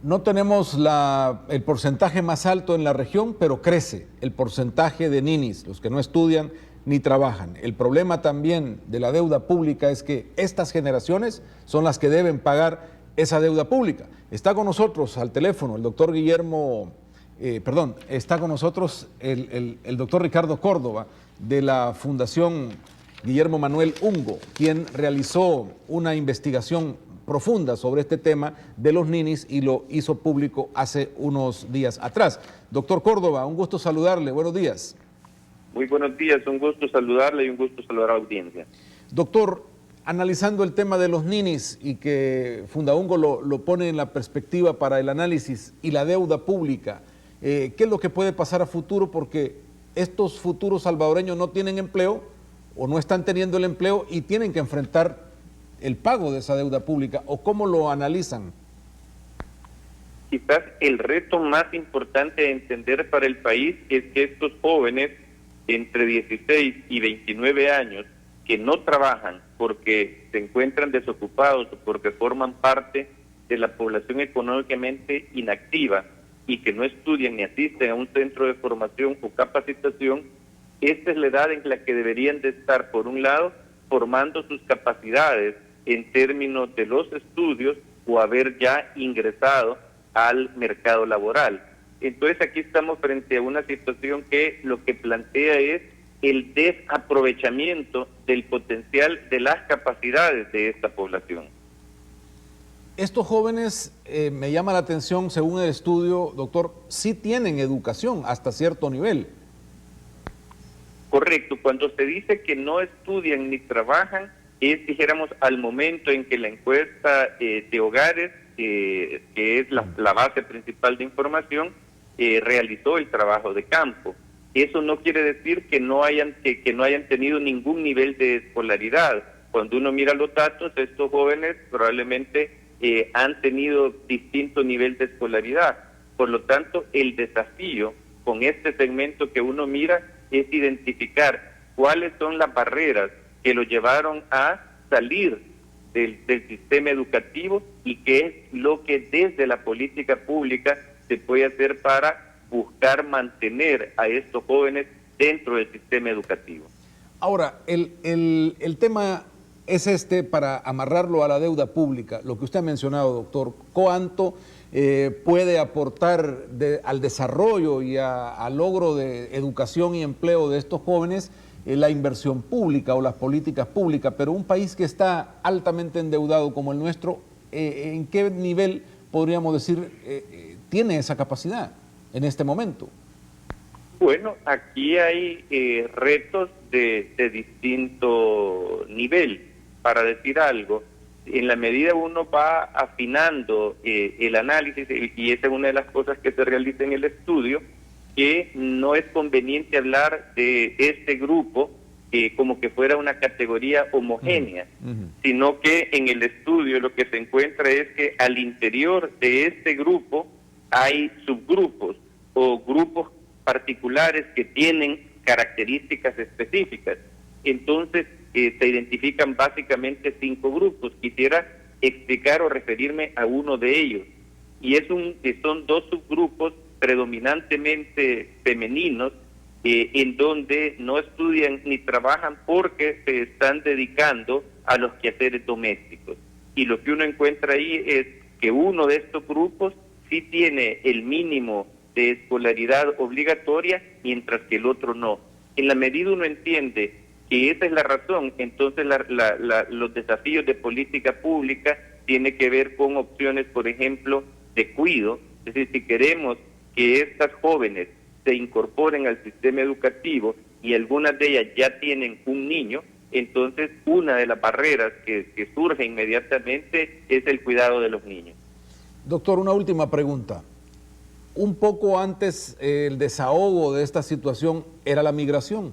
No tenemos el porcentaje más alto en la región, pero crece el porcentaje de ninis, los que no estudian ni trabajan. El problema también de la deuda pública es que estas generaciones son las que deben pagar esa deuda pública. Está con nosotros al teléfono el doctor está con nosotros el doctor Ricardo Córdoba de la Fundación Guillermo Manuel Ungo, quien realizó una investigación profunda sobre este tema de los ninis y lo hizo público hace unos días atrás. Doctor Córdoba, un gusto saludarle, buenos días. Muy buenos días, un gusto saludarle y un gusto saludar a la audiencia. Doctor, analizando el tema de los ninis y que Fundaungo lo pone en la perspectiva para el análisis y la deuda pública, ¿qué es lo que puede pasar a futuro? Porque estos futuros salvadoreños no tienen empleo o no están teniendo el empleo y tienen que enfrentar el pago de esa deuda pública, ¿o cómo lo analizan? Quizás el reto más importante de entender para el país es que estos jóvenes entre 16 y 29 años que no trabajan porque se encuentran desocupados o porque forman parte de la población económicamente inactiva y que no estudian ni asisten a un centro de formación o capacitación, esta es la edad en la que deberían de estar, por un lado, formando sus capacidades en términos de los estudios o haber ya ingresado al mercado laboral. Entonces aquí estamos frente a una situación que lo que plantea es el desaprovechamiento del potencial de las capacidades de esta población. Estos jóvenes, me llama la atención, según el estudio, doctor, sí tienen educación hasta cierto nivel. Correcto, cuando se dice que no estudian ni trabajan, es, dijéramos, al momento en que la encuesta de hogares, que es la base principal de información, realizó el trabajo de campo. Eso no quiere decir que no hayan tenido ningún nivel de escolaridad. Cuando uno mira los datos, estos jóvenes probablemente han tenido distinto nivel de escolaridad. Por lo tanto, el desafío con este segmento que uno mira es identificar cuáles son las barreras que lo llevaron a salir del sistema educativo y qué es lo que desde la política pública se puede hacer para buscar mantener a estos jóvenes dentro del sistema educativo. Ahora, el tema es para amarrarlo a la deuda pública, lo que usted ha mencionado, doctor, ¿cuánto puede aportar al desarrollo y al logro de educación y empleo de estos jóvenes la inversión pública o las políticas públicas? Pero un país que está altamente endeudado como el nuestro, ¿en qué nivel podríamos decir tiene esa capacidad en este momento? Bueno, aquí hay retos de distinto nivel. Para decir algo, en la medida uno va afinando el análisis, y esa es una de las cosas que se realiza en el estudio, que no es conveniente hablar de este grupo como que fuera una categoría homogénea, sino que en el estudio lo que se encuentra es que al interior de este grupo hay subgrupos o grupos particulares que tienen características específicas. Entonces se identifican básicamente 5 grupos. Quisiera explicar o referirme a uno de ellos, y son 2 subgrupos predominantemente femeninos, en donde no estudian ni trabajan porque se están dedicando a los quehaceres domésticos. Y lo que uno encuentra ahí es que uno de estos grupos sí tiene el mínimo de escolaridad obligatoria, mientras que el otro no. En la medida uno entiende que esa es la razón, entonces los desafíos de política pública tienen que ver con opciones, por ejemplo, de cuidado. Es decir, si queremos que estas jóvenes se incorporen al sistema educativo y algunas de ellas ya tienen un niño, entonces una de las barreras que surge inmediatamente es el cuidado de los niños. Doctor, una última pregunta. Un poco antes el desahogo de esta situación era la migración.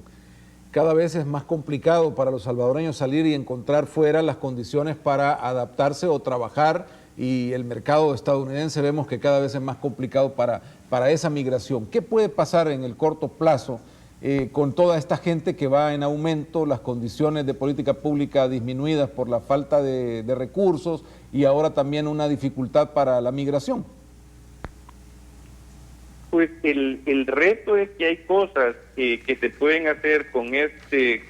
Cada vez es más complicado para los salvadoreños salir y encontrar fuera las condiciones para adaptarse o trabajar, y el mercado estadounidense vemos que cada vez es más complicado para esa migración. ¿Qué puede pasar en el corto plazo con toda esta gente que va en aumento, las condiciones de política pública disminuidas por la falta de recursos y ahora también una dificultad para la migración? Pues el reto es que hay cosas que se pueden hacer con este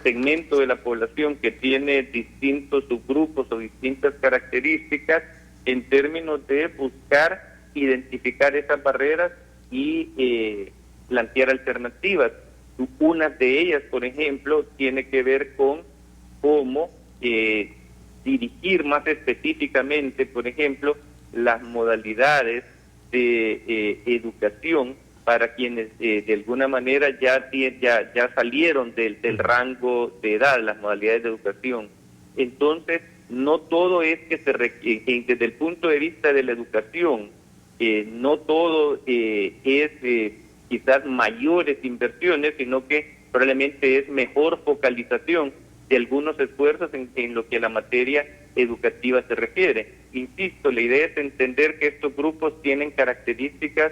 segmento de la población que tiene distintos subgrupos o distintas características en términos de buscar identificar esas barreras y plantear alternativas. Una de ellas, por ejemplo, tiene que ver con cómo dirigir más específicamente, por ejemplo, las modalidades de educación para quienes de alguna manera ya salieron del rango de edad, las modalidades de educación. Entonces, no todo es que desde el punto de vista de la educación, no todo es quizás mayores inversiones, sino que probablemente es mejor focalización de algunos esfuerzos en lo que a la materia educativa se refiere. Insisto, la idea es entender que estos grupos tienen características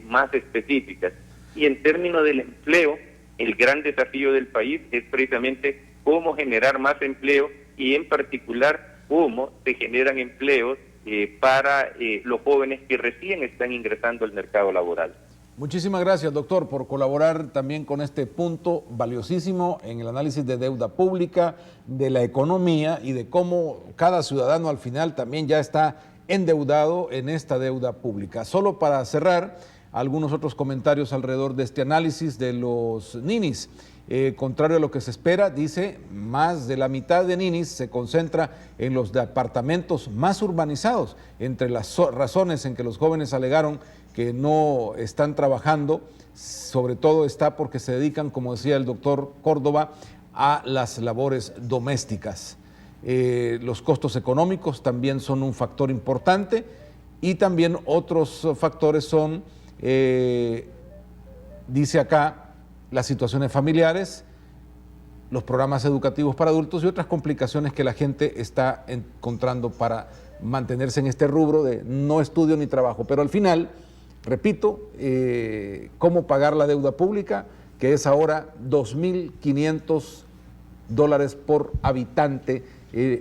más específicas. Y en términos del empleo, el gran desafío del país es precisamente cómo generar más empleo y en particular cómo se generan empleos para los jóvenes que recién están ingresando al mercado laboral. Muchísimas gracias, doctor, por colaborar también con este punto valiosísimo en el análisis de deuda pública, de la economía y de cómo cada ciudadano al final también ya está endeudado en esta deuda pública. Solo para cerrar, algunos otros comentarios alrededor de este análisis de los ninis. Contrario a lo que se espera, dice, más de la mitad de ninis se concentra en los departamentos más urbanizados. Entre las razones en que los jóvenes alegaron que no están trabajando, sobre todo está porque se dedican, como decía el doctor Córdoba, a las labores domésticas. Los costos económicos también son un factor importante y también otros factores son, dice acá, las situaciones familiares, los programas educativos para adultos y otras complicaciones que la gente está encontrando para mantenerse en este rubro de no estudio ni trabajo. Pero al final, repito, cómo pagar la deuda pública, que es ahora $2.500 por habitante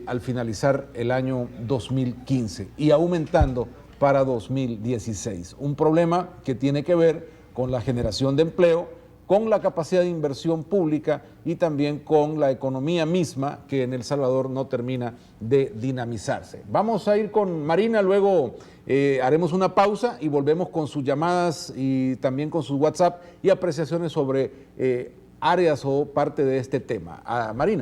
al finalizar el año 2015 y aumentando para 2016. Un problema que tiene que ver con la generación de empleo, con la capacidad de inversión pública y también con la economía misma que en El Salvador no termina de dinamizarse. Vamos a ir con Marina, luego haremos una pausa y volvemos con sus llamadas y también con sus WhatsApp y apreciaciones sobre áreas o parte de este tema. Marina.